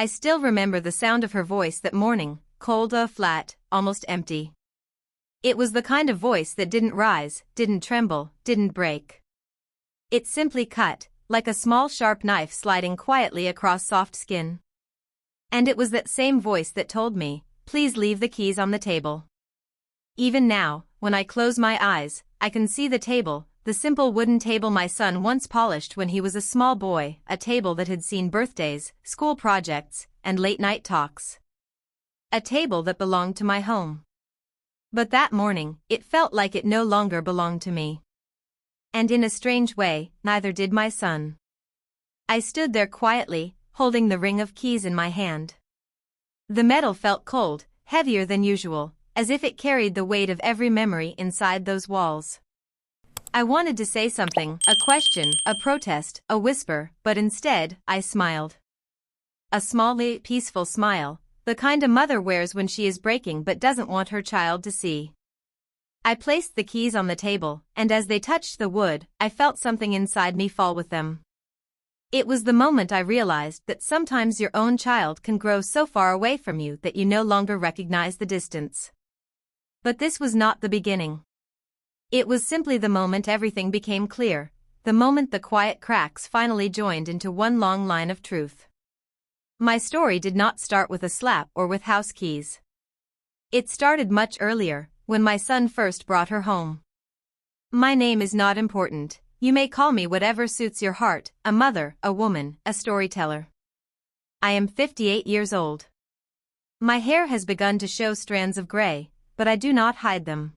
I still remember the sound of her voice that morning, cold, flat, almost empty. It was the kind of voice that didn't rise, didn't tremble, didn't break. It simply cut, like a small sharp knife sliding quietly across soft skin. And it was that same voice that told me, please leave the keys on the table. Even now, when I close my eyes, I can see the table, the simple wooden table my son once polished when he was a small boy, a table that had seen birthdays, school projects, and late-night talks. A table that belonged to my home. But that morning, it felt like it no longer belonged to me. And in a strange way, neither did my son. I stood there quietly, holding the ring of keys in my hand. The metal felt cold, heavier than usual, as if it carried the weight of every memory inside those walls. I wanted to say something, a question, a protest, a whisper, but instead, I smiled. A small, peaceful smile, the kind a mother wears when she is breaking but doesn't want her child to see. I placed the keys on the table, and as they touched the wood, I felt something inside me fall with them. It was the moment I realized that sometimes your own child can grow so far away from you that you no longer recognize the distance. But this was not the beginning. It was simply the moment everything became clear, the moment the quiet cracks finally joined into one long line of truth. My story did not start with a slap or with house keys. It started much earlier, when my son first brought her home. My name is not important, you may call me whatever suits your heart, a mother, a woman, a storyteller. I am 58 years old. My hair has begun to show strands of gray, but I do not hide them.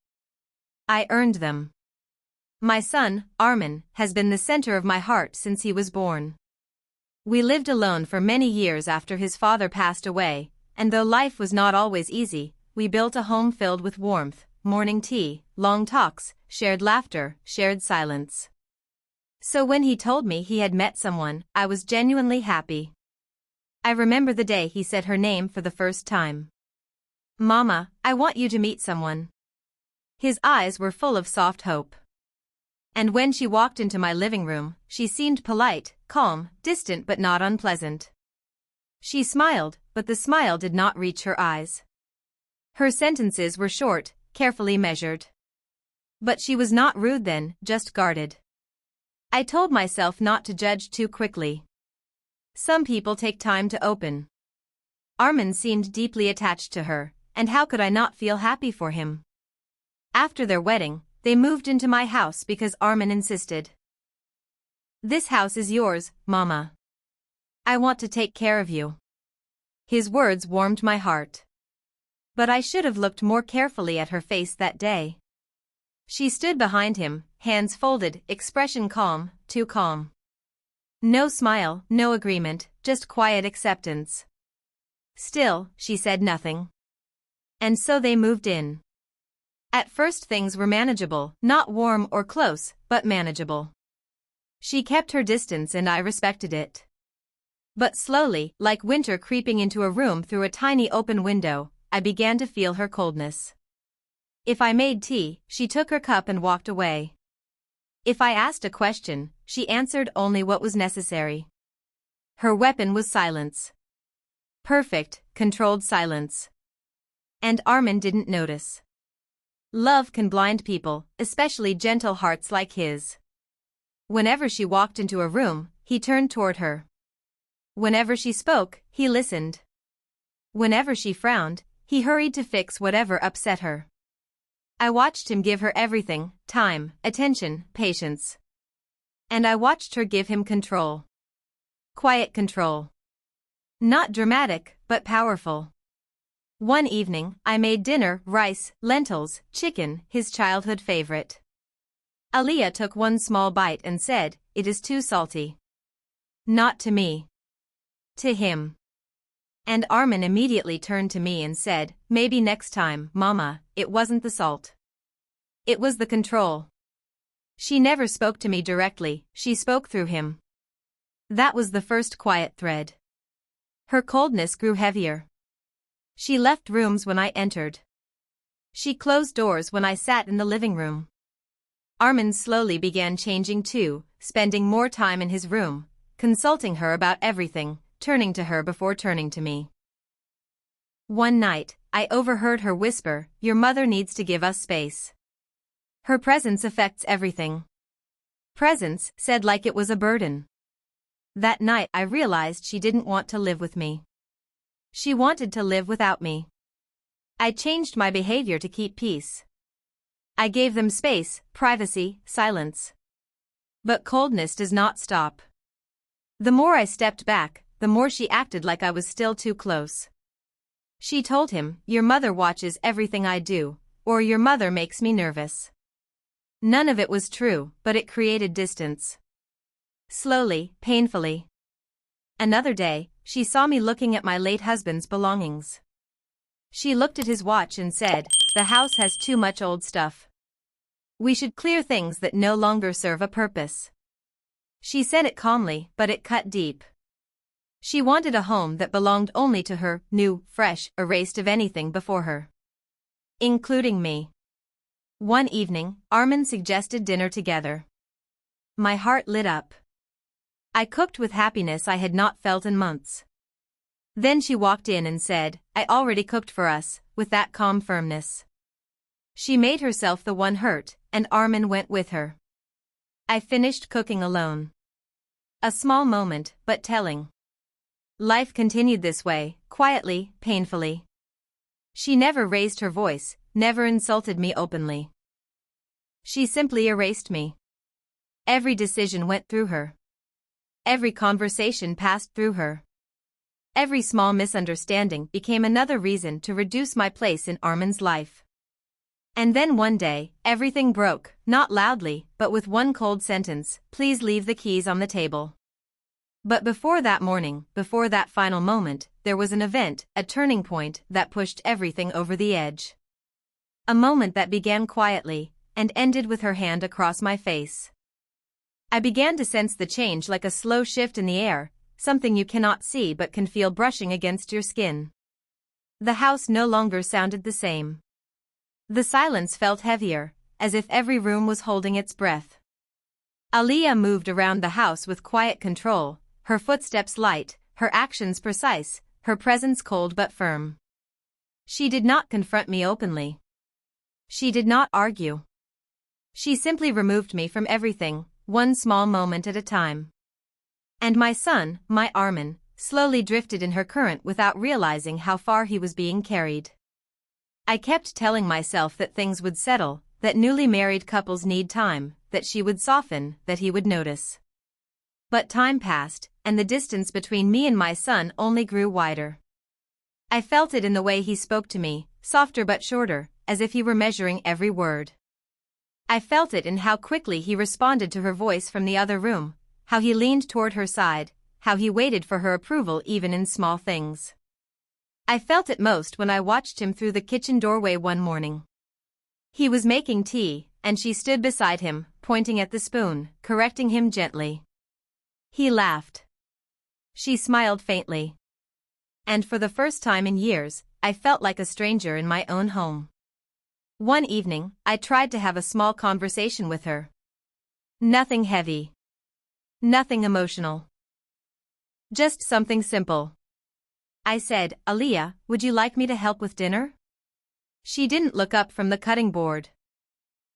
I earned them. My son, Armin, has been the center of my heart since he was born. We lived alone for many years after his father passed away, and though life was not always easy, we built a home filled with warmth, morning tea, long talks, shared laughter, shared silence. So when he told me he had met someone, I was genuinely happy. I remember the day he said her name for the first time. Mama, I want you to meet someone. His eyes were full of soft hope. And when she walked into my living room, she seemed polite, calm, distant but not unpleasant. She smiled, but the smile did not reach her eyes. Her sentences were short, carefully measured. But she was not rude then, just guarded. I told myself not to judge too quickly. Some people take time to open. Armin seemed deeply attached to her, and how could I not feel happy for him? After their wedding, they moved into my house because Armin insisted. This house is yours, Mama. I want to take care of you. His words warmed my heart. But I should have looked more carefully at her face that day. She stood behind him, hands folded, expression calm, too calm. No smile, no agreement, just quiet acceptance. Still, she said nothing. And so they moved in. At first things were manageable, not warm or close, but manageable. She kept her distance and I respected it. But slowly, like winter creeping into a room through a tiny open window, I began to feel her coldness. If I made tea, she took her cup and walked away. If I asked a question, she answered only what was necessary. Her weapon was silence. Perfect, controlled silence. And Armin didn't notice. Love can blind people, especially gentle hearts like his. Whenever she walked into a room, he turned toward her. Whenever she spoke, he listened. Whenever she frowned, he hurried to fix whatever upset her. I watched him give her everything, time, attention, patience. And I watched her give him control. Quiet control. Not dramatic, but powerful. One evening, I made dinner, rice, lentils, chicken, his childhood favorite. Aliyah took one small bite and said, "It is too salty." Not to me. To him. And Armin immediately turned to me and said, "Maybe next time, Mama." It wasn't the salt. It was the control. She never spoke to me directly, she spoke through him. That was the first quiet thread. Her coldness grew heavier. She left rooms when I entered. She closed doors when I sat in the living room. Armin slowly began changing too, spending more time in his room, consulting her about everything, turning to her before turning to me. One night, I overheard her whisper, "Your mother needs to give us space. Her presence affects everything." Presence, said like it was a burden. That night I realized she didn't want to live with me. She wanted to live without me. I changed my behavior to keep peace. I gave them space, privacy, silence. But coldness does not stop. The more I stepped back, the more she acted like I was still too close. She told him, "Your mother watches everything I do," or "Your mother makes me nervous." None of it was true, but it created distance. Slowly, painfully. Another day, she saw me looking at my late husband's belongings. She looked at his watch and said, "The house has too much old stuff. We should clear things that no longer serve a purpose." She said it calmly, but it cut deep. She wanted a home that belonged only to her, new, fresh, erased of anything before her. Including me. One evening, Armin suggested dinner together. My heart lit up. I cooked with happiness I had not felt in months. Then she walked in and said, "I already cooked for us," with that calm firmness. She made herself the one hurt, and Armin went with her. I finished cooking alone. A small moment, but telling. Life continued this way, quietly, painfully. She never raised her voice, never insulted me openly. She simply erased me. Every decision went through her. Every conversation passed through her. Every small misunderstanding became another reason to reduce my place in Armin's life. And then one day, everything broke, not loudly, but with one cold sentence, "Please leave the keys on the table." But before that morning, before that final moment, there was an event, a turning point that pushed everything over the edge. A moment that began quietly and ended with her hand across my face. I began to sense the change like a slow shift in the air, something you cannot see but can feel brushing against your skin. The house no longer sounded the same. The silence felt heavier, as if every room was holding its breath. Aliyah moved around the house with quiet control, her footsteps light, her actions precise, her presence cold but firm. She did not confront me openly. She did not argue. She simply removed me from everything, one small moment at a time. And my son, my Armin, slowly drifted in her current without realizing how far he was being carried. I kept telling myself that things would settle, that newly married couples need time, that she would soften, that he would notice. But time passed, and the distance between me and my son only grew wider. I felt it in the way he spoke to me, softer but shorter, as if he were measuring every word. I felt it in how quickly he responded to her voice from the other room, how he leaned toward her side, how he waited for her approval even in small things. I felt it most when I watched him through the kitchen doorway one morning. He was making tea, and she stood beside him, pointing at the spoon, correcting him gently. He laughed. She smiled faintly. And for the first time in years, I felt like a stranger in my own home. One evening, I tried to have a small conversation with her. Nothing heavy. Nothing emotional. Just something simple. I said, "Aliyah, would you like me to help with dinner?" She didn't look up from the cutting board.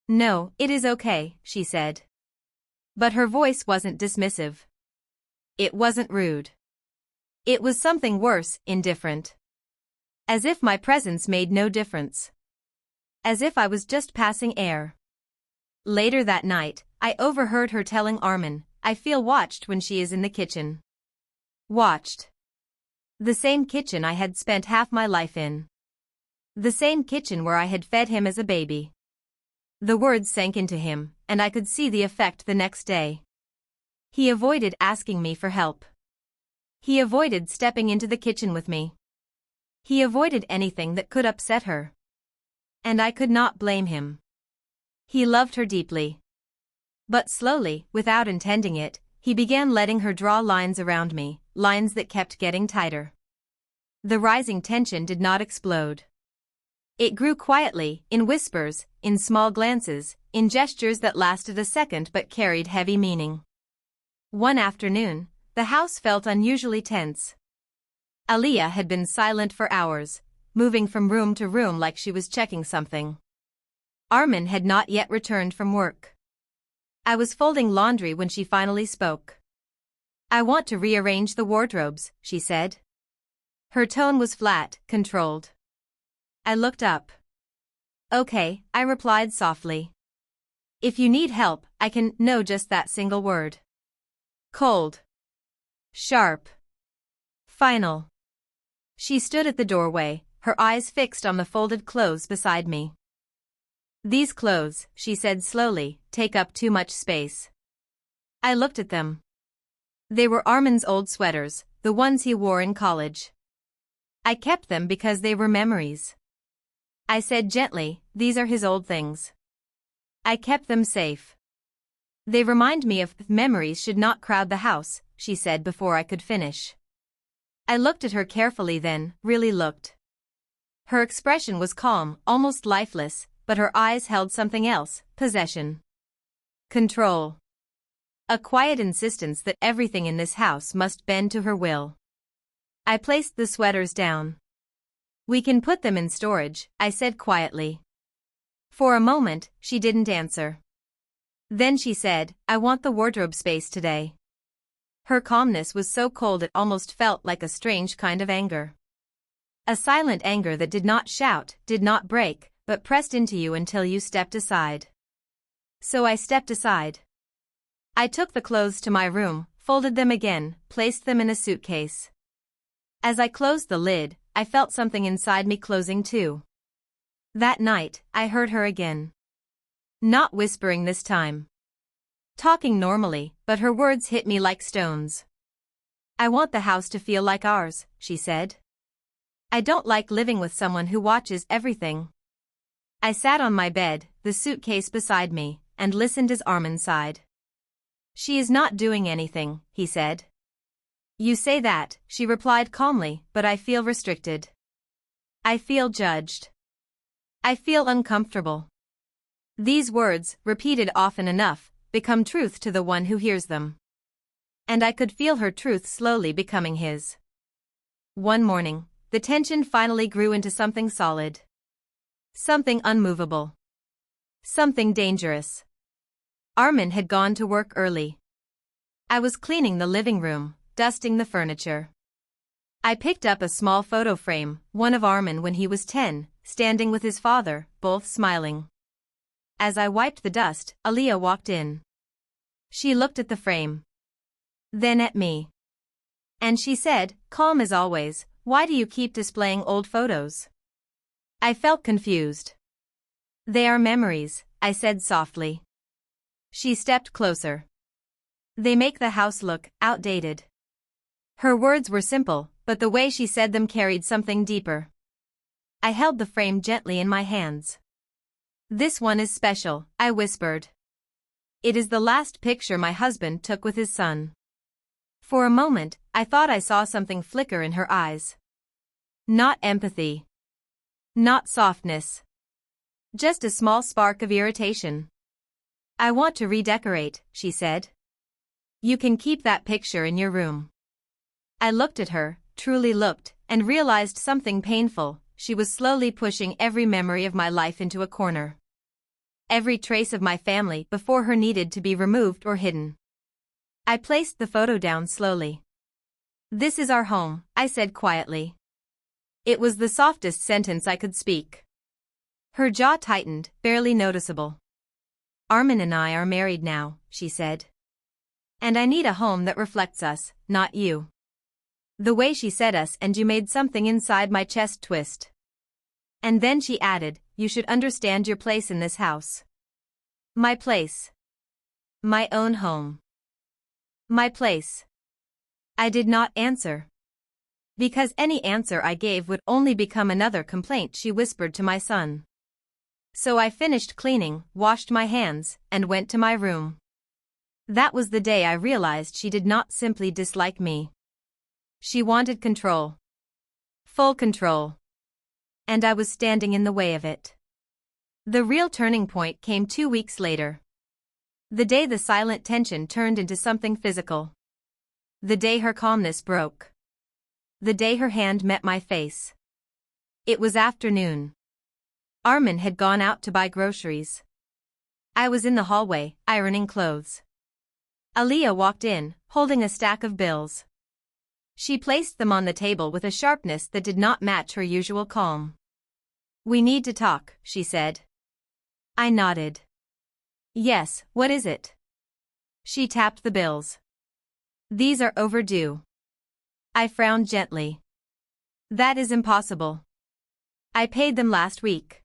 "No, it is okay," she said. But her voice wasn't dismissive. It wasn't rude. It was something worse, indifferent. As if my presence made no difference. As if I was just passing air. Later that night, I overheard her telling Armin, "I feel watched when she is in the kitchen." Watched. The same kitchen I had spent half my life in. The same kitchen where I had fed him as a baby. The words sank into him, and I could see the effect the next day. He avoided asking me for help. He avoided stepping into the kitchen with me. He avoided anything that could upset her. And I could not blame him. He loved her deeply. But slowly, without intending it, he began letting her draw lines around me, lines that kept getting tighter. The rising tension did not explode. It grew quietly, in whispers, in small glances, in gestures that lasted a second but carried heavy meaning. One afternoon, the house felt unusually tense. Aaliyah had been silent for hours, moving from room to room like she was checking something. Armin had not yet returned from work. I was folding laundry when she finally spoke. "I want to rearrange the wardrobes," she said. Her tone was flat, controlled. I looked up. "Okay," I replied softly. "If you need help, I can." "No," just that single word. Cold. Sharp. Final. She stood at the doorway, her eyes fixed on the folded clothes beside me. "These clothes," she said slowly, "take up too much space." I looked at them. They were Armin's old sweaters, the ones he wore in college. I kept them because they were memories. I said gently, "These are his old things." I kept them safe. "They remind me of memories should not crowd the house," she said before I could finish. I looked at her carefully then, really looked. Her expression was calm, almost lifeless, but her eyes held something else: possession. Control. A quiet insistence that everything in this house must bend to her will. I placed the sweaters down. "We can put them in storage," I said quietly. For a moment, she didn't answer. Then she said, "I want the wardrobe space today." Her calmness was so cold it almost felt like a strange kind of anger. A silent anger that did not shout, did not break, but pressed into you until you stepped aside. So I stepped aside. I took the clothes to my room, folded them again, placed them in a suitcase. As I closed the lid, I felt something inside me closing too. That night, I heard her again. Not whispering this time. Talking normally, but her words hit me like stones. "I want the house to feel like ours," she said. "I don't like living with someone who watches everything." I sat on my bed, the suitcase beside me, and listened as Armin sighed. "She is not doing anything," he said. "You say that," she replied calmly, "but I feel restricted. I feel judged. I feel uncomfortable." These words, repeated often enough, become truth to the one who hears them. And I could feel her truth slowly becoming his. One morning, the tension finally grew into something solid. Something unmovable. Something dangerous. Armin had gone to work early. I was cleaning the living room, dusting the furniture. I picked up a small photo frame, one of Armin when he was 10, standing with his father, both smiling. As I wiped the dust, Aaliyah walked in. She looked at the frame. Then at me. And she said, calm as always, "Why do you keep displaying old photos?" I felt confused. "They are memories," I said softly. She stepped closer. "They make the house look outdated." Her words were simple, but the way she said them carried something deeper. I held the frame gently in my hands. "This one is special," I whispered. "It is the last picture my husband took with his son." For a moment, I thought I saw something flicker in her eyes. Not empathy. Not softness. Just a small spark of irritation. "I want to redecorate," she said. "You can keep that picture in your room." I looked at her, truly looked, and realized something painful. She was slowly pushing every memory of my life into a corner. Every trace of my family before her needed to be removed or hidden. I placed the photo down slowly. "This is our home," I said quietly. It was the softest sentence I could speak. Her jaw tightened, barely noticeable. "Armin and I are married now," she said. "And I need a home that reflects us, not you." The way she said us and you made something inside my chest twist. And then she added, "You should understand your place in this house." My place. My own home. My place. I did not answer. Because any answer I gave would only become another complaint, she whispered to my son. So I finished cleaning, washed my hands, and went to my room. That was the day I realized she did not simply dislike me. She wanted control. Full control. And I was standing in the way of it. The real turning point came 2 weeks later. The day the silent tension turned into something physical. The day her calmness broke. the day her hand met my face. It was afternoon. Armin had gone out to buy groceries. I was in the hallway, ironing clothes. Aaliyah walked in, holding a stack of bills. She placed them on the table with a sharpness that did not match her usual calm. "We need to talk," she said. I nodded. "Yes, what is it?" She tapped the bills. "These are overdue." I frowned gently. "That is impossible. I paid them last week."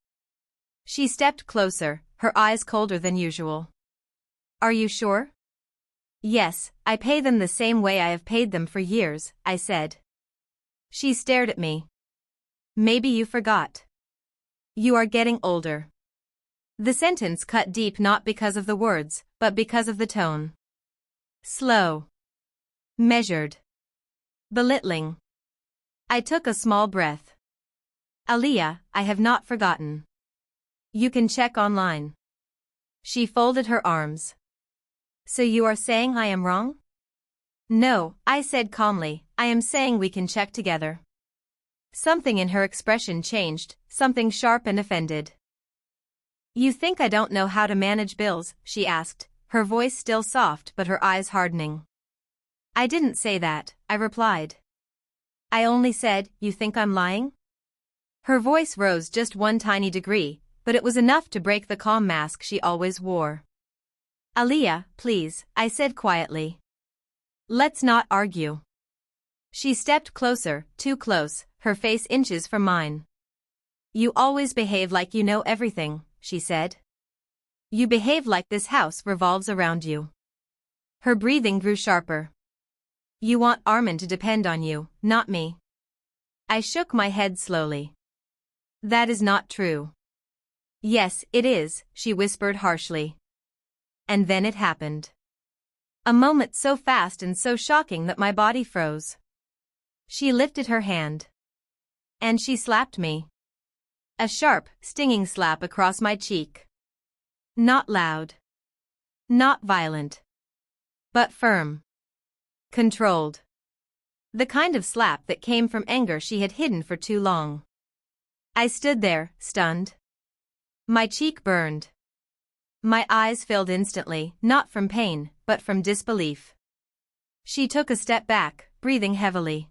She stepped closer, her eyes colder than usual. "Are you sure?" "Yes, I pay them the same way I have paid them for years," I said. She stared at me. "Maybe you forgot. You are getting older." The sentence cut deep not because of the words, but because of the tone. Slow. Measured. Belittling. I took a small breath. "Aaliyah, I have not forgotten. You can check online." She folded her arms. "So you are saying I am wrong?" "No," I said calmly, "I am saying we can check together." Something in her expression changed, something sharp and offended. "You think I don't know how to manage bills?" she asked, her voice still soft but her eyes hardening. "I didn't say that," I replied. "I only said, you think I'm lying?" Her voice rose just one tiny degree, but it was enough to break the calm mask she always wore. "Aaliyah, please," I said quietly. "Let's not argue." She stepped closer, too close, her face inches from mine. "You always behave like you know everything," she said. "You behave like this house revolves around you." Her breathing grew sharper. "You want Armin to depend on you, not me." I shook my head slowly. "That is not true." "Yes, it is," she whispered harshly. And then it happened. A moment so fast and so shocking that my body froze. She lifted her hand. And she slapped me. A sharp, stinging slap across my cheek. Not loud. Not violent. But firm. Controlled. The kind of slap that came from anger she had hidden for too long. I stood there, stunned. My cheek burned. My eyes filled instantly, not from pain, but from disbelief. She took a step back, breathing heavily.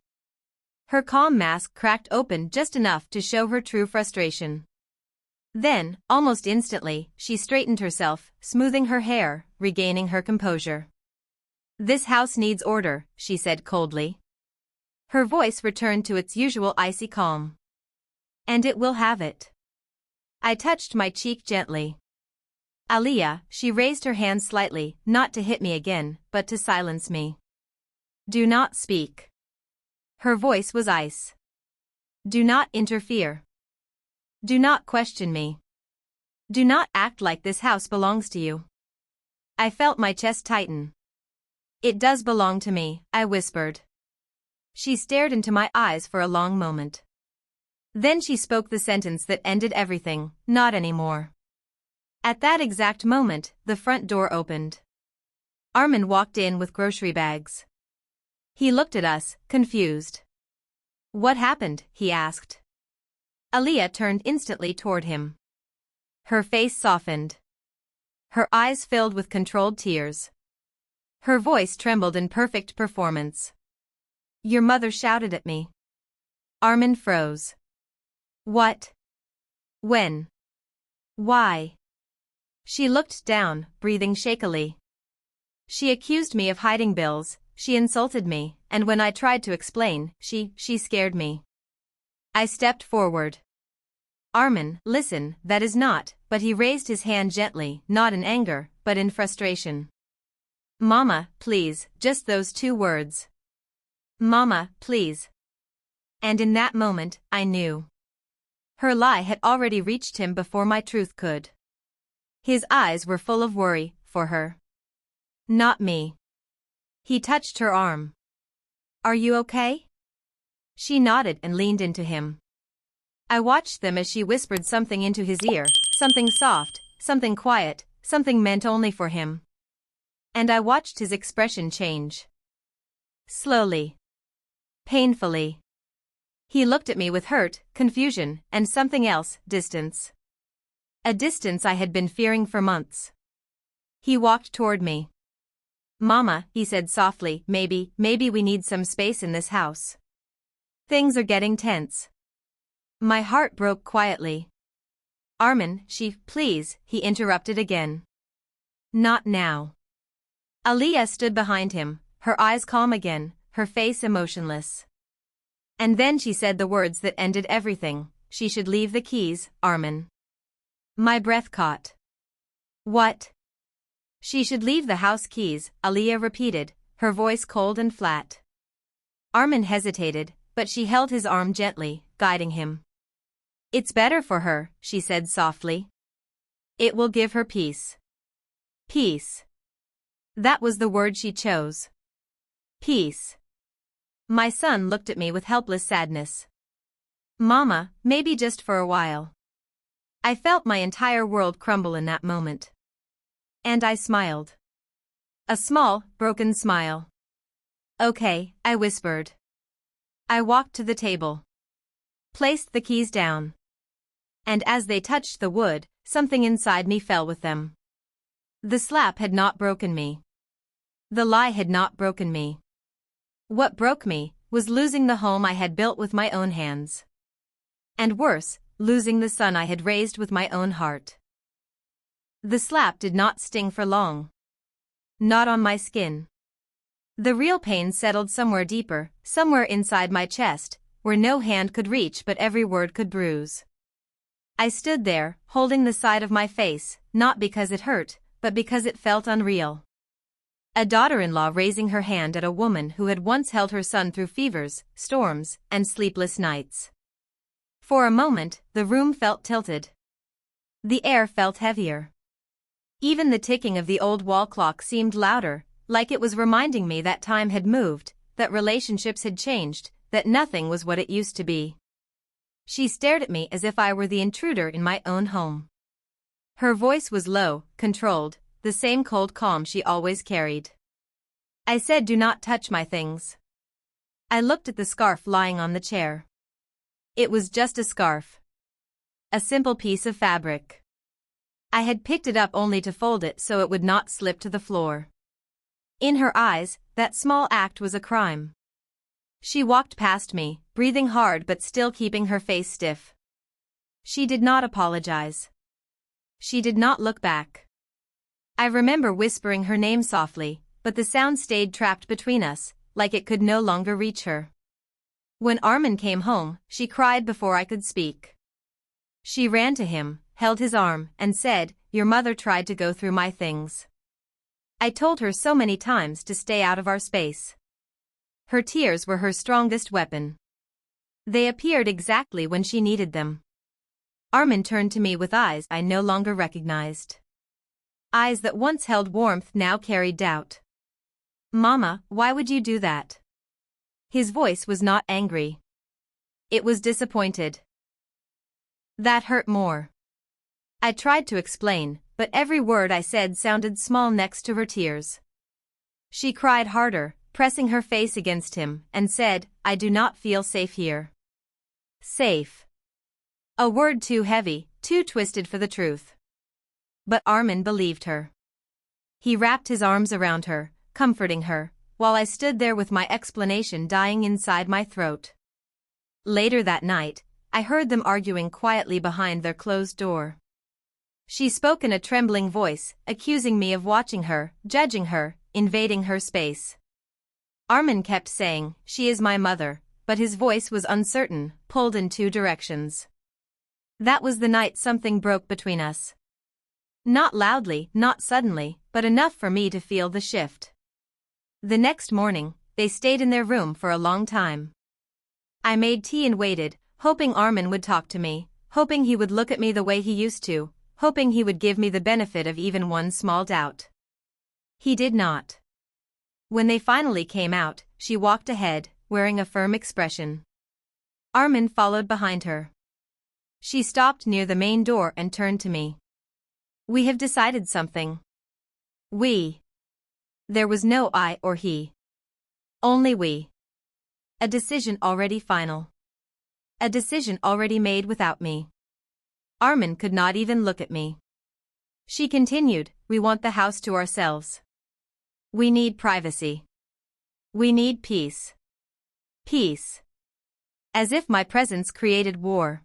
Her calm mask cracked open just enough to show her true frustration. Then, almost instantly, she straightened herself, smoothing her hair, regaining her composure. "This house needs order," she said coldly. Her voice returned to its usual icy calm. "And it will have it." I touched my cheek gently. "Aaliyah," she raised her hand slightly, not to hit me again, but to silence me. "Do not speak." Her voice was ice. "Do not interfere. Do not question me. Do not act like this house belongs to you." I felt my chest tighten. "It does belong to me," I whispered. She stared into my eyes for a long moment. Then she spoke the sentence that ended everything, "Not anymore." At that exact moment, the front door opened. Armin walked in with grocery bags. He looked at us, confused. "What happened?" he asked. Aaliyah turned instantly toward him. Her face softened. Her eyes filled with controlled tears. Her voice trembled in perfect performance. "Your mother shouted at me." Armin froze. "What? When? Why?" She looked down, breathing shakily. "She accused me of hiding bills, she insulted me, and when I tried to explain, she scared me." I stepped forward. "Armin, listen, that is not," but he raised his hand gently, not in anger, but in frustration. "Mama, please," just those 2 words. "Mama, please." And in that moment, I knew. Her lie had already reached him before my truth could. His eyes were full of worry, for her. Not me. He touched her arm. "Are you okay?" She nodded and leaned into him. I watched them as she whispered something into his ear, something soft, something quiet, something meant only for him. And I watched his expression change. Slowly. Painfully. He looked at me with hurt, confusion, and something else, distance. A distance I had been fearing for months. He walked toward me. "Mama," he said softly, maybe we need some space in this house. Things are getting tense." My heart broke quietly. "Armin, please," he interrupted again. "Not now." Aliyah stood behind him, her eyes calm again, her face emotionless. And then she said the words that ended everything: she should leave the keys, Armin. My breath caught. "What?" "She should leave the house keys," Aliyah repeated, her voice cold and flat. Armin hesitated, but she held his arm gently, guiding him. "It's better for her," she said softly. "It will give her peace." Peace. That was the word she chose. Peace. My son looked at me with helpless sadness. "Mama, maybe just for a while." I felt my entire world crumble in that moment. And I smiled. A small, broken smile. "Okay," I whispered. I walked to the table. Placed the keys down. And as they touched the wood, something inside me fell with them. The slap had not broken me. The lie had not broken me. What broke me was losing the home I had built with my own hands. And worse, losing the son I had raised with my own heart. The slap did not sting for long. Not on my skin. The real pain settled somewhere deeper, somewhere inside my chest, where no hand could reach but every word could bruise. I stood there, holding the side of my face, not because it hurt, but because it felt unreal. A daughter-in-law raising her hand at a woman who had once held her son through fevers, storms, and sleepless nights. For a moment, the room felt tilted. The air felt heavier. Even the ticking of the old wall clock seemed louder, like it was reminding me that time had moved, that relationships had changed, that nothing was what it used to be. She stared at me as if I were the intruder in my own home. Her voice was low, controlled, the same cold calm she always carried. I said, "Do not touch my things." I looked at the scarf lying on the chair. It was just a scarf. A simple piece of fabric. I had picked it up only to fold it so it would not slip to the floor. In her eyes, that small act was a crime. She walked past me, breathing hard but still keeping her face stiff. She did not apologize. She did not look back. I remember whispering her name softly, but the sound stayed trapped between us, like it could no longer reach her. When Armin came home, she cried before I could speak. She ran to him, held his arm, and said, "Your mother tried to go through my things. I told her so many times to stay out of our space." Her tears were her strongest weapon. They appeared exactly when she needed them. Armin turned to me with eyes I no longer recognized. Eyes that once held warmth now carried doubt. "Mama, why would you do that?" His voice was not angry. It was disappointed. That hurt more. I tried to explain, but every word I said sounded small next to her tears. She cried harder, pressing her face against him, and said, "I do not feel safe here." Safe. A word too heavy, too twisted for the truth. But Armin believed her. He wrapped his arms around her, comforting her, while I stood there with my explanation dying inside my throat. Later that night, I heard them arguing quietly behind their closed door. She spoke in a trembling voice, accusing me of watching her, judging her, invading her space. Armin kept saying, "She is my mother," but his voice was uncertain, pulled in two directions. That was the night something broke between us. Not loudly, not suddenly, but enough for me to feel the shift. The next morning, they stayed in their room for a long time. I made tea and waited, hoping Armin would talk to me, hoping he would look at me the way he used to, hoping he would give me the benefit of even one small doubt. He did not. When they finally came out, she walked ahead, wearing a firm expression. Armin followed behind her. She stopped near the main door and turned to me. "We have decided something." We. There was no I or he. Only we. A decision already final. a decision already made without me. Armin could not even look at me. She continued, we want the house to ourselves. We need privacy. We need peace. Peace. As if my presence created war.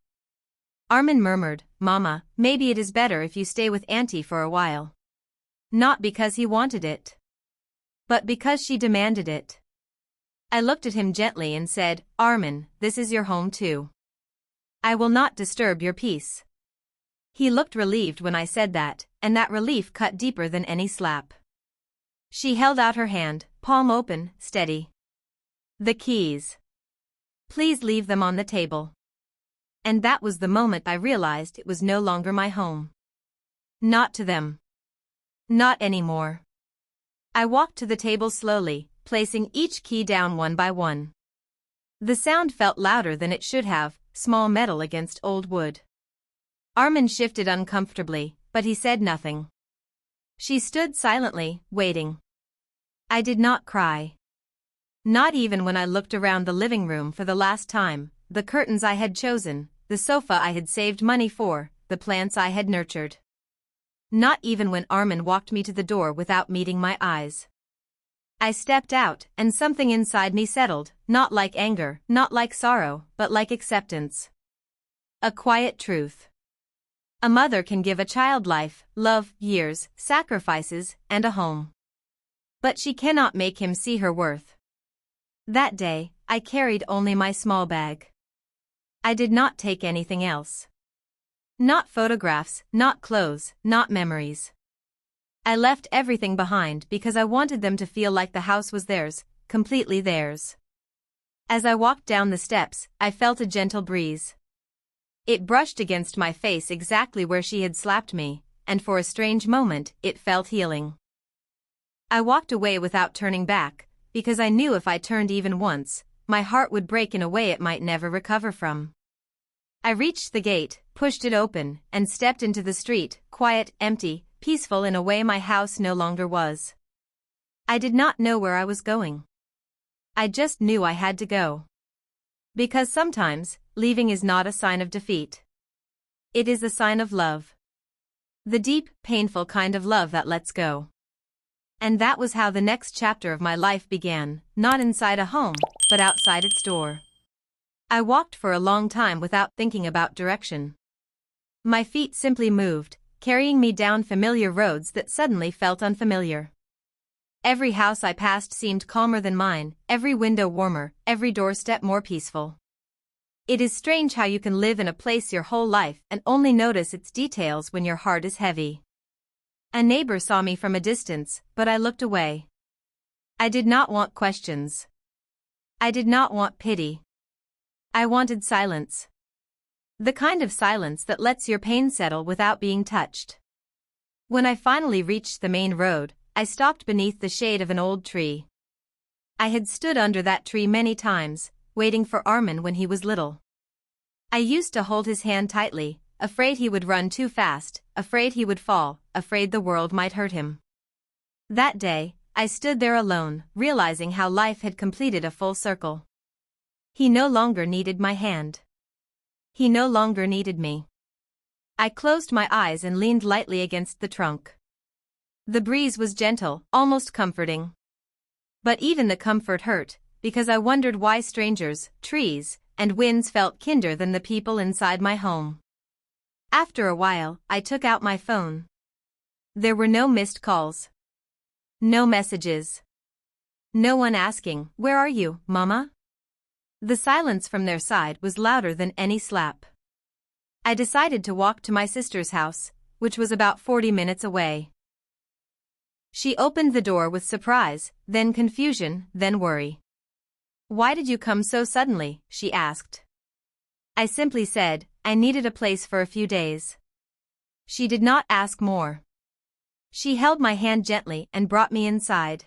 Armin murmured, Mama, maybe it is better if you stay with Auntie for a while. Not because he wanted it, but because she demanded it. I looked at him gently and said, Armin, this is your home too. I will not disturb your peace. He looked relieved when I said that, and that relief cut deeper than any slap. She held out her hand, palm open, steady. The keys. Please leave them on the table. And that was the moment I realized it was no longer my home. Not to them. Not anymore. I walked to the table slowly, placing each key down one by one. The sound felt louder than it should have, small metal against old wood. Armin shifted uncomfortably, but he said nothing. She stood silently, waiting. I did not cry. Not even when I looked around the living room for the last time, the curtains I had chosen, the sofa I had saved money for, the plants I had nurtured. Not even when Armin walked me to the door without meeting my eyes. I stepped out, and something inside me settled, not like anger, not like sorrow, but like acceptance. A quiet truth. A mother can give a child life, love, years, sacrifices, and a home. But she cannot make him see her worth. That day, I carried only my small bag. I did not take anything else. Not photographs, not clothes, not memories. I left everything behind because I wanted them to feel like the house was theirs, completely theirs. As I walked down the steps, I felt a gentle breeze. It brushed against my face exactly where she had slapped me, and for a strange moment, it felt healing. I walked away without turning back, because I knew if I turned even once, my heart would break in a way it might never recover from. I reached the gate, pushed it open, and stepped into the street, quiet, empty, peaceful in a way my house no longer was. I did not know where I was going. I just knew I had to go. Because sometimes, leaving is not a sign of defeat. It is a sign of love. The deep, painful kind of love that lets go. And that was how the next chapter of my life began, not inside a home, but outside its door. I walked for a long time without thinking about direction. My feet simply moved, carrying me down familiar roads that suddenly felt unfamiliar. Every house I passed seemed calmer than mine, every window warmer, every doorstep more peaceful. It is strange how you can live in a place your whole life and only notice its details when your heart is heavy. A neighbor saw me from a distance, but I looked away. I did not want questions. I did not want pity. I wanted silence. The kind of silence that lets your pain settle without being touched. When I finally reached the main road, I stopped beneath the shade of an old tree. I had stood under that tree many times, waiting for Armin when he was little. I used to hold his hand tightly, afraid he would run too fast, afraid he would fall, afraid the world might hurt him. That day, I stood there alone, realizing how life had completed a full circle. He no longer needed my hand. He no longer needed me. I closed my eyes and leaned lightly against the trunk. The breeze was gentle, almost comforting. But even the comfort hurt, because I wondered why strangers, trees, and winds felt kinder than the people inside my home. After a while, I took out my phone. There were no missed calls. No messages. No one asking, "Where are you, Mama?" The silence from their side was louder than any slap. I decided to walk to my sister's house, which was about 40 minutes away. She opened the door with surprise, then confusion, then worry. "Why did you come so suddenly?" she asked. I simply said, I needed a place for a few days. She did not ask more. She held my hand gently and brought me inside.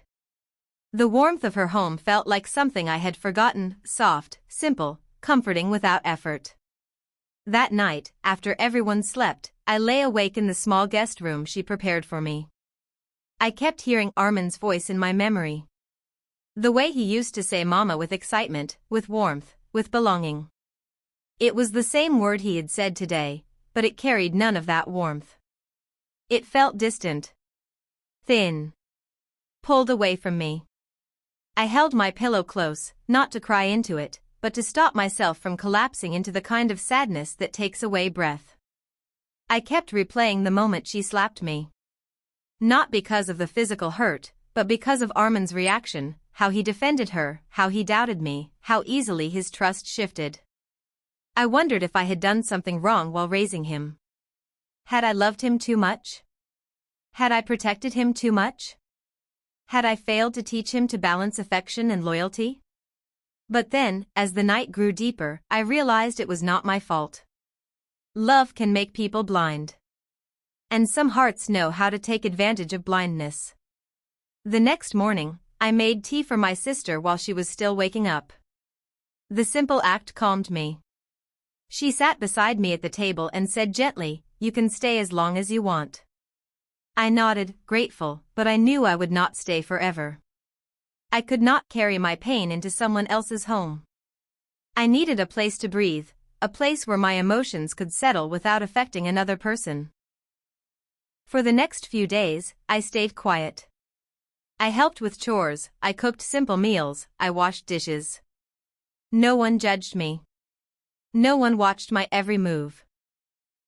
The warmth of her home felt like something I had forgotten, soft, simple, comforting without effort. That night, after everyone slept, I lay awake in the small guest room she prepared for me. I kept hearing Armin's voice in my memory. The way he used to say Mama with excitement, with warmth, with belonging. It was the same word he had said today, but it carried none of that warmth. It felt distant. Thin. Pulled away from me. I held my pillow close, not to cry into it, but to stop myself from collapsing into the kind of sadness that takes away breath. I kept replaying the moment she slapped me. Not because of the physical hurt, but because of Armin's reaction, how he defended her, how he doubted me, how easily his trust shifted. I wondered if I had done something wrong while raising him. Had I loved him too much? Had I protected him too much? Had I failed to teach him to balance affection and loyalty? But then, as the night grew deeper, I realized it was not my fault. Love can make people blind. And some hearts know how to take advantage of blindness. The next morning, I made tea for my sister while she was still waking up. The simple act calmed me. She sat beside me at the table and said gently, "You can stay as long as you want." I nodded, grateful, but I knew I would not stay forever. I could not carry my pain into someone else's home. I needed a place to breathe, a place where my emotions could settle without affecting another person. For the next few days, I stayed quiet. I helped with chores, I cooked simple meals, I washed dishes. No one judged me. No one watched my every move.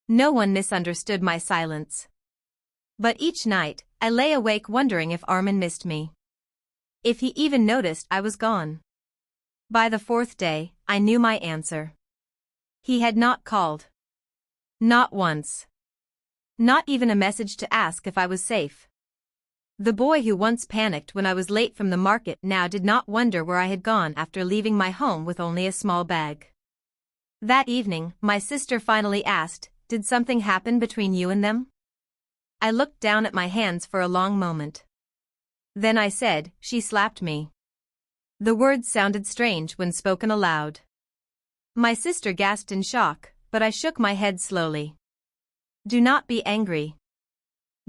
No one misunderstood my silence. But each night, I lay awake wondering if Armin missed me. If he even noticed I was gone. By the fourth day, I knew my answer. He had not called. Not once. Not even a message to ask if I was safe. The boy who once panicked when I was late from the market now did not wonder where I had gone after leaving my home with only a small bag. That evening, my sister finally asked, "Did something happen between you and them?" I looked down at my hands for a long moment. Then I said, "She slapped me." The words sounded strange when spoken aloud. My sister gasped in shock, but I shook my head slowly. "Do not be angry.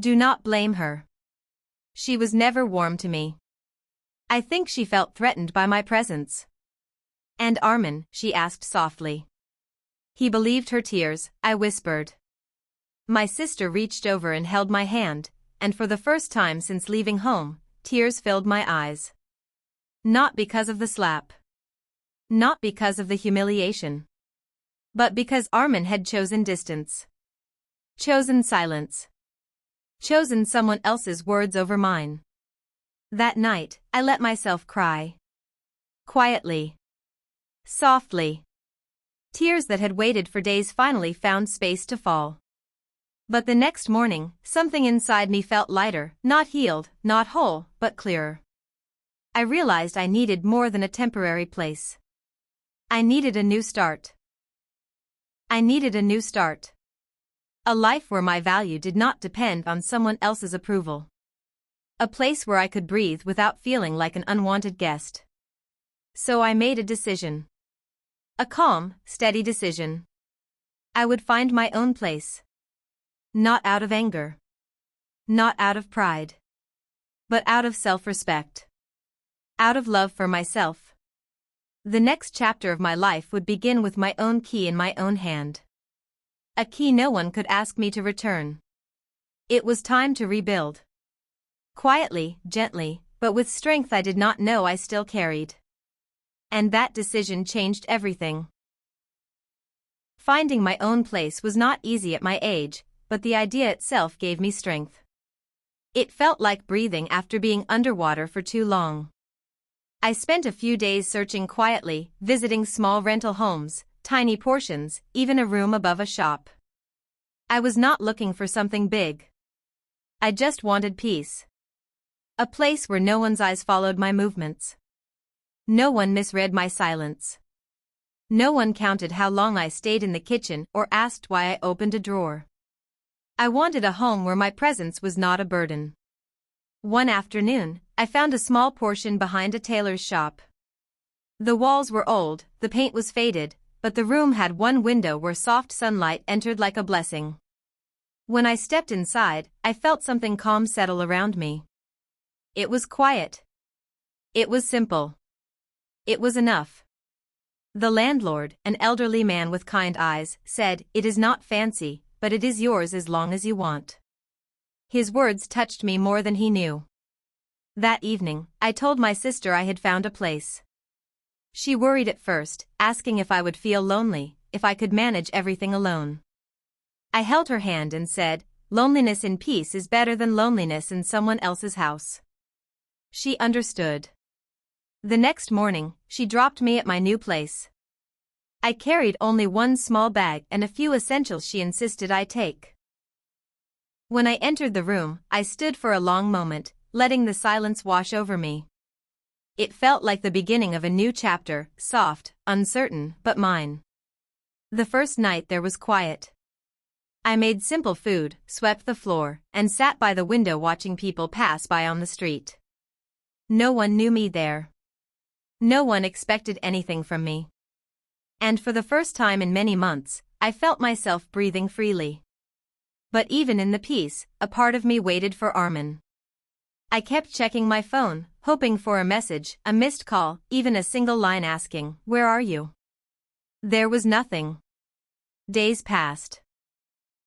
Do not blame her. She was never warm to me. I think she felt threatened by my presence." "And Armin?" she asked softly. "He believed her tears," I whispered. My sister reached over and held my hand, and for the first time since leaving home, tears filled my eyes. Not because of the slap. Not because of the humiliation. But because Armin had chosen distance. Chosen silence. Chosen someone else's words over mine. That night, I let myself cry. Quietly. Softly. Tears that had waited for days finally found space to fall. But the next morning, something inside me felt lighter, not healed, not whole, but clearer. I realized I needed more than a temporary place. I needed a new start. I needed a new start. A life where my value did not depend on someone else's approval. A place where I could breathe without feeling like an unwanted guest. So I made a decision. A calm, steady decision. I would find my own place. Not out of anger. Not out of pride. But out of self-respect. Out of love for myself. The next chapter of my life would begin with my own key in my own hand. A key no one could ask me to return. It was time to rebuild. Quietly, gently, but with strength I did not know I still carried. And that decision changed everything. Finding my own place was not easy at my age, but the idea itself gave me strength. It felt like breathing after being underwater for too long. I spent a few days searching quietly, visiting small rental homes, tiny portions, even a room above a shop. I was not looking for something big. I just wanted peace. A place where no one's eyes followed my movements. No one misread my silence. No one counted how long I stayed in the kitchen or asked why I opened a drawer. I wanted a home where my presence was not a burden. One afternoon, I found a small portion behind a tailor's shop. The walls were old, the paint was faded, but the room had one window where soft sunlight entered like a blessing. When I stepped inside, I felt something calm settle around me. It was quiet. It was simple. It was enough. The landlord, an elderly man with kind eyes, said, "It is not fancy, but it is yours as long as you want." His words touched me more than he knew. That evening, I told my sister I had found a place. She worried at first, asking if I would feel lonely, if I could manage everything alone. I held her hand and said, "Loneliness in peace is better than loneliness in someone else's house." She understood. The next morning, she dropped me at my new place. I carried only one small bag and a few essentials she insisted I take. When I entered the room, I stood for a long moment, letting the silence wash over me. It felt like the beginning of a new chapter, soft, uncertain, but mine. The first night there was quiet. I made simple food, swept the floor, and sat by the window watching people pass by on the street. No one knew me there. No one expected anything from me. And for the first time in many months, I felt myself breathing freely. But even in the peace, a part of me waited for Armin. I kept checking my phone, hoping for a message, a missed call, even a single line asking, "Where are you?" There was nothing. Days passed.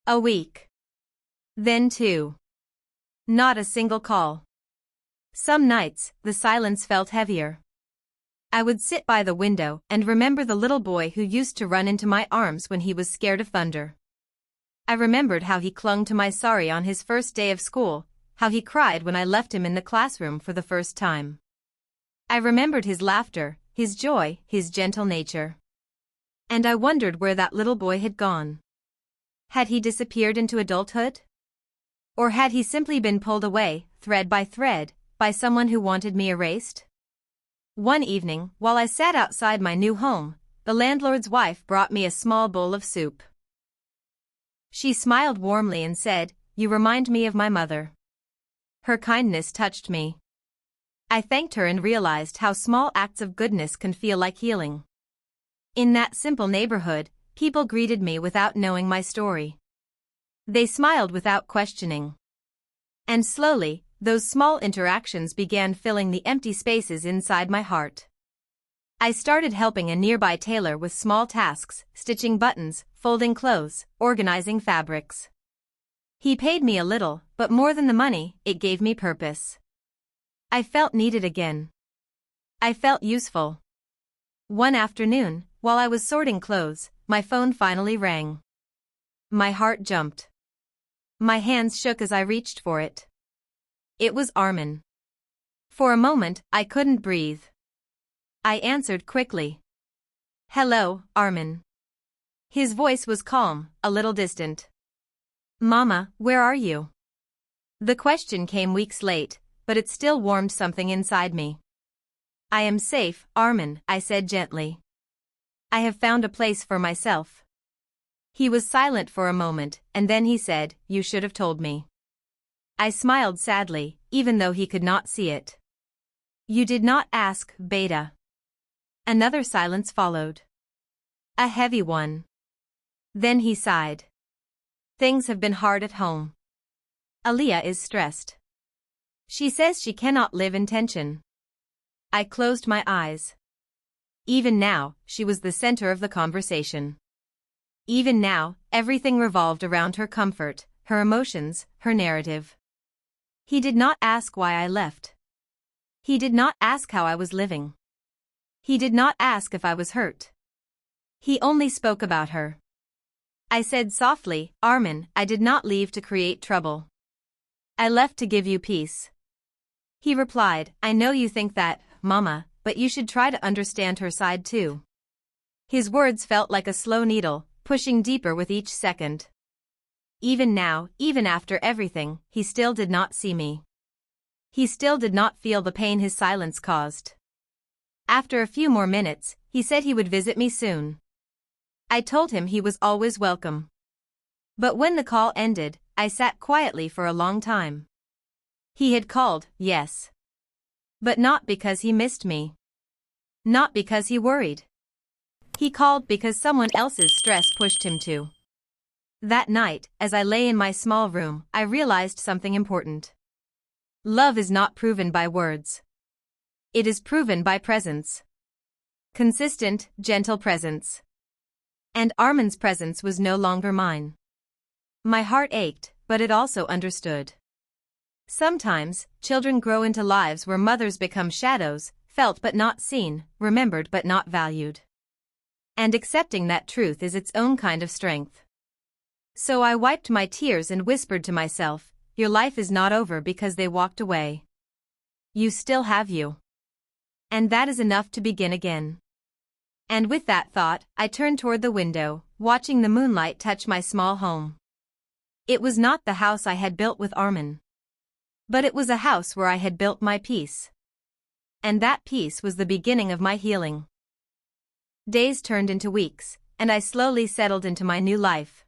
A week. Then 2. Not a single call. Some nights, the silence felt heavier. I would sit by the window and remember the little boy who used to run into my arms when he was scared of thunder. I remembered how he clung to my sari on his first day of school, how he cried when I left him in the classroom for the first time. I remembered his laughter, his joy, his gentle nature. And I wondered where that little boy had gone. Had he disappeared into adulthood? Or had he simply been pulled away, thread by thread, by someone who wanted me erased? One evening, while I sat outside my new home, the landlord's wife brought me a small bowl of soup. She smiled warmly and said, "You remind me of my mother." Her kindness touched me. I thanked her and realized how small acts of goodness can feel like healing. In that simple neighborhood, people greeted me without knowing my story. They smiled without questioning. And slowly, those small interactions began filling the empty spaces inside my heart. I started helping a nearby tailor with small tasks, stitching buttons, folding clothes, organizing fabrics. He paid me a little, but more than the money, it gave me purpose. I felt needed again. I felt useful. One afternoon, while I was sorting clothes, my phone finally rang. My heart jumped. My hands shook as I reached for it. It was Armin. For a moment, I couldn't breathe. I answered quickly. "Hello, Armin." His voice was calm, a little distant. "Mama, where are you?" The question came weeks late, but it still warmed something inside me. "I am safe, Armin," I said gently. "I have found a place for myself." He was silent for a moment, and then he said, "You should have told me." I smiled sadly, even though he could not see it. "You did not ask, Beta." Another silence followed. A heavy one. Then he sighed. "Things have been hard at home. Aliyah is stressed. She says she cannot live in tension." I closed my eyes. Even now, she was the center of the conversation. Even now, everything revolved around her comfort, her emotions, her narrative. He did not ask why I left. He did not ask how I was living. He did not ask if I was hurt. He only spoke about her. I said softly, "Armin, I did not leave to create trouble. I left to give you peace." He replied, "I know you think that, Mama, but you should try to understand her side too." His words felt like a slow needle, pushing deeper with each second. Even now, even after everything, he still did not see me. He still did not feel the pain his silence caused. After a few more minutes, he said he would visit me soon. I told him he was always welcome. But when the call ended, I sat quietly for a long time. He had called, yes. But not because he missed me. Not because he worried. He called because someone else's stress pushed him to. That night, as I lay in my small room, I realized something important. Love is not proven by words. It is proven by presence. consistent, gentle presence. And Armin's presence was no longer mine. My heart ached, but it also understood. Sometimes, children grow into lives where mothers become shadows, felt but not seen, remembered but not valued. And accepting that truth is its own kind of strength. So I wiped my tears and whispered to myself, your life is not over because they walked away. You still have you. And that is enough to begin again. And with that thought, I turned toward the window, watching the moonlight touch my small home. It was not the house I had built with Armin. But it was a house where I had built my peace. And that peace was the beginning of my healing. Days turned into weeks, and I slowly settled into my new life.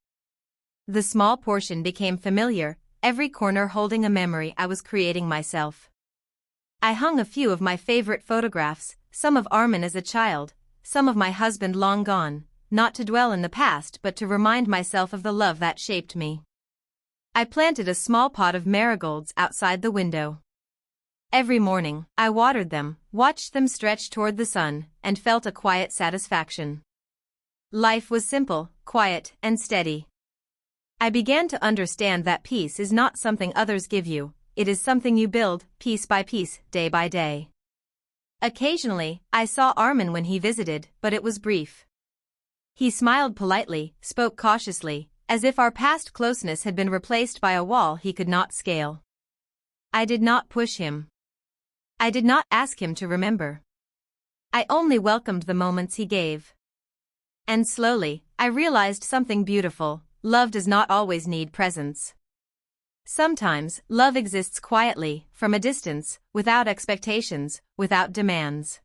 The small portion became familiar, every corner holding a memory I was creating myself. I hung a few of my favorite photographs, some of Armin as a child, some of my husband long gone, not to dwell in the past but to remind myself of the love that shaped me. I planted a small pot of marigolds outside the window. Every morning, I watered them, watched them stretch toward the sun, and felt a quiet satisfaction. Life was simple, quiet, and steady. I began to understand that peace is not something others give you, it is something you build, piece by piece, day by day. Occasionally, I saw Armin when he visited, but it was brief. He smiled politely, spoke cautiously, as if our past closeness had been replaced by a wall he could not scale. I did not push him. I did not ask him to remember. I only welcomed the moments he gave. And slowly, I realized something beautiful: love does not always need presence. Sometimes, love exists quietly, from a distance, without expectations, without demands.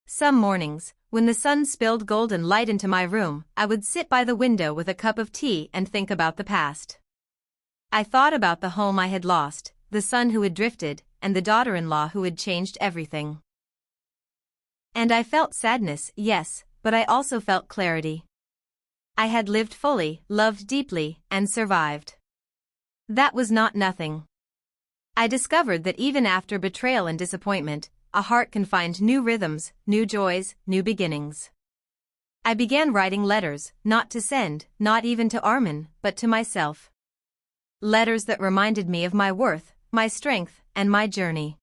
Some mornings, when the sun spilled golden light into my room, I would sit by the window with a cup of tea and think about the past. I thought about the home I had lost, the son who had drifted, and the daughter-in-law who had changed everything. And I felt sadness, yes, but I also felt clarity. I had lived fully, loved deeply, and survived. That was not nothing. I discovered that even after betrayal and disappointment, a heart can find new rhythms, new joys, new beginnings. I began writing letters, not to send, not even to Armin, but to myself. Letters that reminded me of my worth, my strength, and my journey.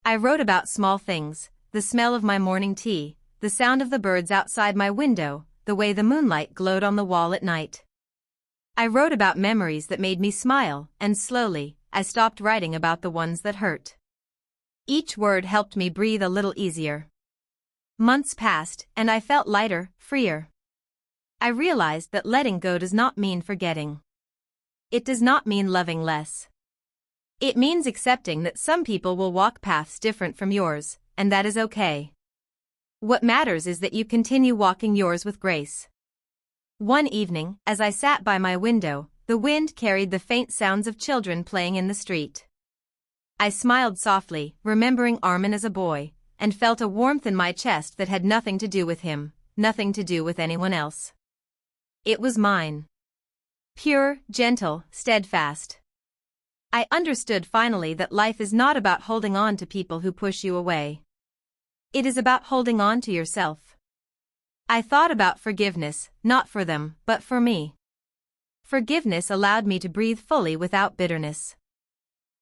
I wrote about small things: the smell of my morning tea, the sound of the birds outside my window, the way the moonlight glowed on the wall at night. I wrote about memories that made me smile, and slowly, I stopped writing about the ones that hurt. Each word helped me breathe a little easier. Months passed, and I felt lighter, freer. I realized that letting go does not mean forgetting. It does not mean loving less. It means accepting that some people will walk paths different from yours, and that is okay. What matters is that you continue walking yours with grace. One evening, as I sat by my window, the wind carried the faint sounds of children playing in the street. I smiled softly, remembering Armin as a boy, and felt a warmth in my chest that had nothing to do with him, nothing to do with anyone else. It was mine. Pure, gentle, steadfast. I understood finally that life is not about holding on to people who push you away. It is about holding on to yourself. I thought about forgiveness, not for them, but for me. Forgiveness allowed me to breathe fully without bitterness.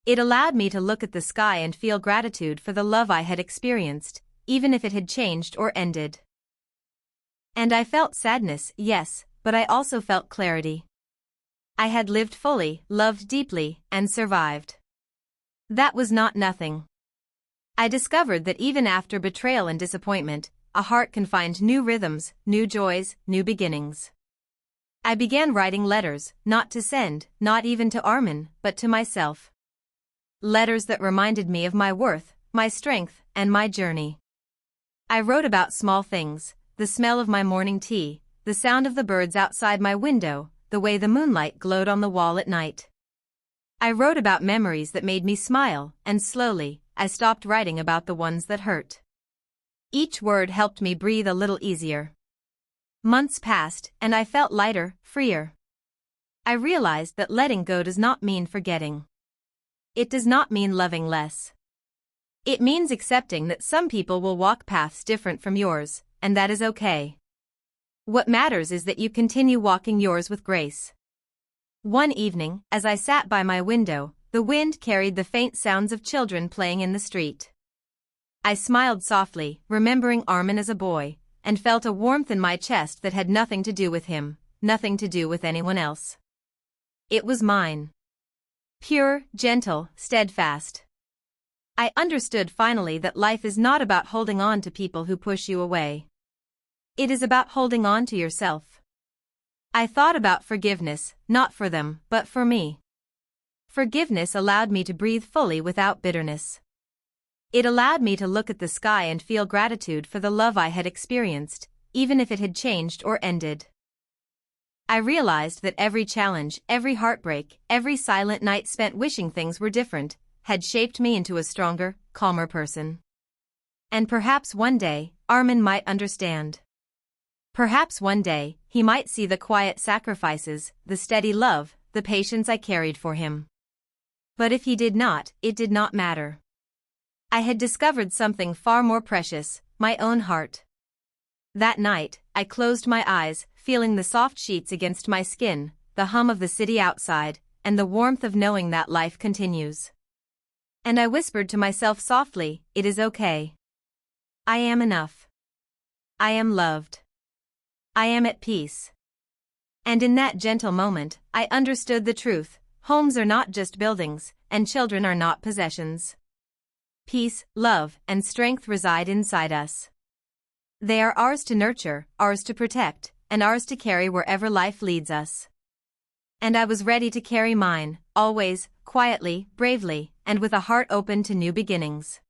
It allowed me to look at the sky and feel gratitude for the love I had experienced, even if it had changed or ended. And I felt sadness, yes, but I also felt clarity. I had lived fully, loved deeply, and survived. That was not nothing. I discovered that even after betrayal and disappointment, a heart can find new rhythms, new joys, new beginnings. I began writing letters, not to send, not even to Armin, but to myself. Letters that reminded me of my worth, my strength, and my journey. I wrote about small things: the smell of my morning tea, the sound of the birds outside my window, the way the moonlight glowed on the wall at night. I wrote about memories that made me smile, and slowly, I stopped writing about the ones that hurt. Each word helped me breathe a little easier. Months passed, and I felt lighter, freer. I realized that letting go does not mean forgetting. It does not mean loving less. It means accepting that some people will walk paths different from yours, and that is okay. What matters is that you continue walking yours with grace. One evening, as I sat by my window, the wind carried the faint sounds of children playing in the street. I smiled softly, remembering Armin as a boy, and felt a warmth in my chest that had nothing to do with him, nothing to do with anyone else. It was mine. Pure, gentle, steadfast. I understood finally that life is not about holding on to people who push you away. It is about holding on to yourself. I thought about forgiveness, not for them, but for me. Forgiveness allowed me to breathe fully without bitterness. It allowed me to look at the sky and feel gratitude for the love I had experienced, even if it had changed or ended. I realized that every challenge, every heartbreak, every silent night spent wishing things were different, had shaped me into a stronger, calmer person. And perhaps one day, Armin might understand. Perhaps one day, he might see the quiet sacrifices, the steady love, the patience I carried for him. But if he did not, it did not matter. I had discovered something far more precious, my own heart. That night, I closed my eyes, feeling the soft sheets against my skin, the hum of the city outside, and the warmth of knowing that life continues. And I whispered to myself softly, "It is okay. I am enough. I am loved. I am at peace." And in that gentle moment, I understood the truth: homes are not just buildings, and children are not possessions. Peace, love, and strength reside inside us. They are ours to nurture, ours to protect, and ours to carry wherever life leads us. And I was ready to carry mine, always, quietly, bravely, and with a heart open to new beginnings.